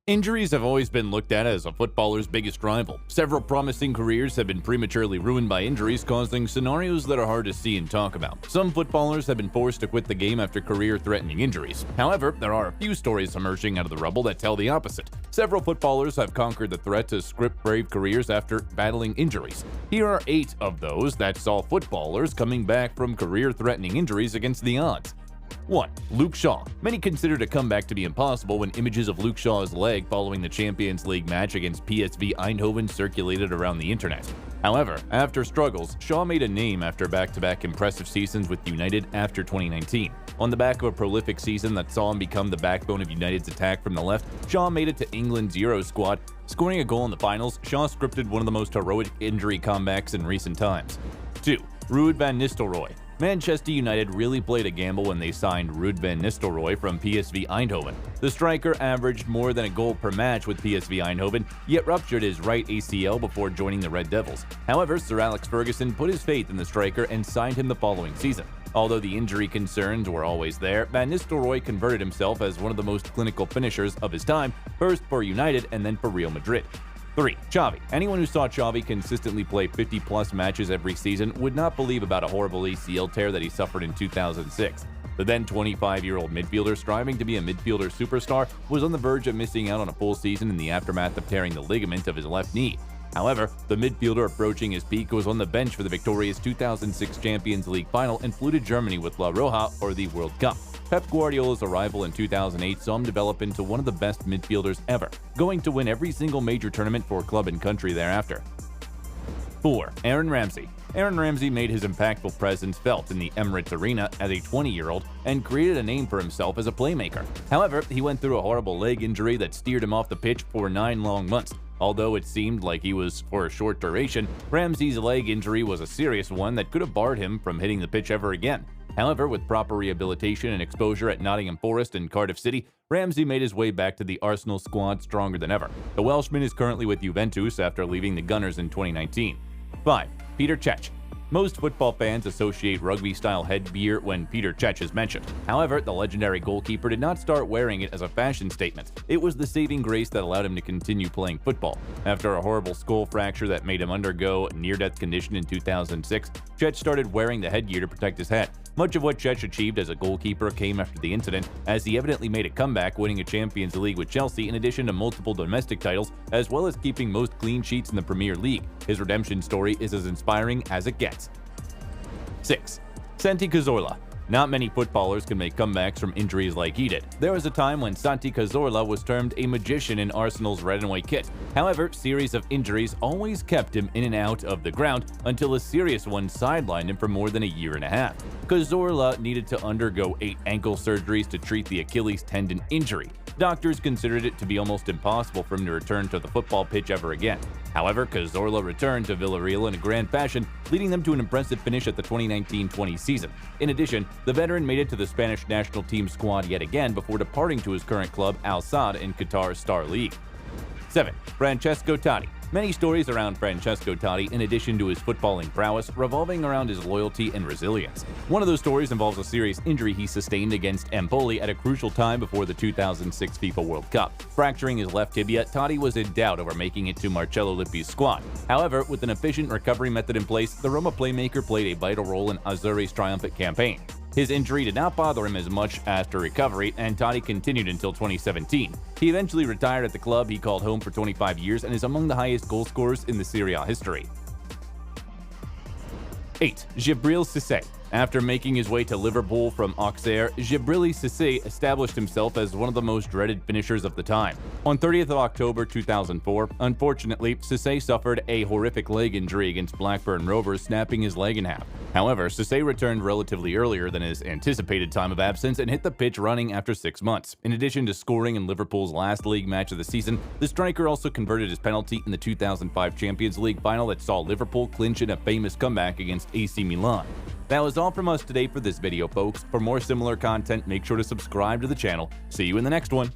Injuries have always been looked at as a footballer's biggest rival. Several promising careers have been prematurely ruined by injuries, causing scenarios that are hard to see and talk about. Some footballers have been forced to quit the game after career-threatening injuries. However, there are a few stories emerging out of the rubble that tell the opposite. Several footballers have conquered the threat to script brave careers after battling injuries. Here are 8 of those that saw footballers coming back from career-threatening injuries against the odds. 1. Luke Shaw. Many considered a comeback to be impossible when images of Luke Shaw's leg following the Champions League match against PSV Eindhoven circulated around the internet. However, after struggles, Shaw made a name after back-to-back impressive seasons with United after 2019. On the back of a prolific season that saw him become the backbone of United's attack from the left, Shaw made it to England's Euro squad. Scoring a goal in the finals, Shaw scripted one of the most heroic injury comebacks in recent times. 2. Ruud van Nistelrooy. Manchester United really played a gamble when they signed Ruud van Nistelrooy from PSV Eindhoven. The striker averaged more than a goal per match with PSV Eindhoven, yet ruptured his right ACL before joining the Red Devils. However, Sir Alex Ferguson put his faith in the striker and signed him the following season. Although the injury concerns were always there, Van Nistelrooy converted himself as one of the most clinical finishers of his time, first for United and then for Real Madrid. 3. Xavi. Anyone who saw Xavi consistently play 50-plus matches every season would not believe about a horrible ACL tear that he suffered in 2006. The then 25-year-old midfielder, striving to be a midfielder superstar, was on the verge of missing out on a full season in the aftermath of tearing the ligament of his left knee. However, the midfielder approaching his peak was on the bench for the victorious 2006 Champions League final and flew to Germany with La Roja for the World Cup. Pep Guardiola's arrival in 2008 saw him develop into one of the best midfielders ever, going to win every single major tournament for club and country thereafter. 4. Aaron Ramsey. Aaron Ramsey made his impactful presence felt in the Emirates Arena as a 20-year-old and created a name for himself as a playmaker. However, he went through a horrible leg injury that steered him off the pitch for 9 long months. Although it seemed like he was for a short duration, Ramsey's leg injury was a serious one that could have barred him from hitting the pitch ever again. However, with proper rehabilitation and exposure at Nottingham Forest and Cardiff City, Ramsey made his way back to the Arsenal squad stronger than ever. The Welshman is currently with Juventus after leaving the Gunners in 2019. 5. Peter Cech. Most football fans associate rugby-style headgear when Peter Cech is mentioned. However, the legendary goalkeeper did not start wearing it as a fashion statement. It was the saving grace that allowed him to continue playing football. After a horrible skull fracture that made him undergo a near-death condition in 2006, Cech started wearing the headgear to protect his head. Much of what Cech achieved as a goalkeeper came after the incident, as he evidently made a comeback, winning a Champions League with Chelsea in addition to multiple domestic titles, as well as keeping most clean sheets in the Premier League. His redemption story is as inspiring as it gets. 6. Santi Cazorla. Not many footballers can make comebacks from injuries like he did. There was a time when Santi Cazorla was termed a magician in Arsenal's red and white kit. However, series of injuries always kept him in and out of the ground until a serious one sidelined him for more than a year and a half. Cazorla needed to undergo 8 ankle surgeries to treat the Achilles tendon injury. Doctors considered it to be almost impossible for him to return to the football pitch ever again. However, Cazorla returned to Villarreal in a grand fashion, leading them to an impressive finish at the 2019-20 season. In addition, the veteran made it to the Spanish national team squad yet again before departing to his current club Al Sadd in Qatar's Star League. 7. Francesco Totti. Many stories around Francesco Totti, in addition to his footballing prowess, revolving around his loyalty and resilience. One of those stories involves a serious injury he sustained against Empoli at a crucial time before the 2006 FIFA World Cup. Fracturing his left tibia, Totti was in doubt over making it to Marcello Lippi's squad. However, with an efficient recovery method in place, the Roma playmaker played a vital role in Azzurri's triumphant campaign. His injury did not bother him as much after recovery, and Totti continued until 2017. He eventually retired at the club he called home for 25 years and is among the highest goal scorers in the Serie A history. 8. Djibril Cissé. After making his way to Liverpool from Auxerre, Djibril Cissé established himself as one of the most dreaded finishers of the time. On 30th of October 2004, unfortunately, Cissé suffered a horrific leg injury against Blackburn Rovers, snapping his leg in half. However, Cissé returned relatively earlier than his anticipated time of absence and hit the pitch running after 6 months. In addition to scoring in Liverpool's last league match of the season, the striker also converted his penalty in the 2005 Champions League final that saw Liverpool clinch in a famous comeback against AC Milan. That was all from us today for this video, folks. For more similar content, make sure to subscribe to the channel. See you in the next one.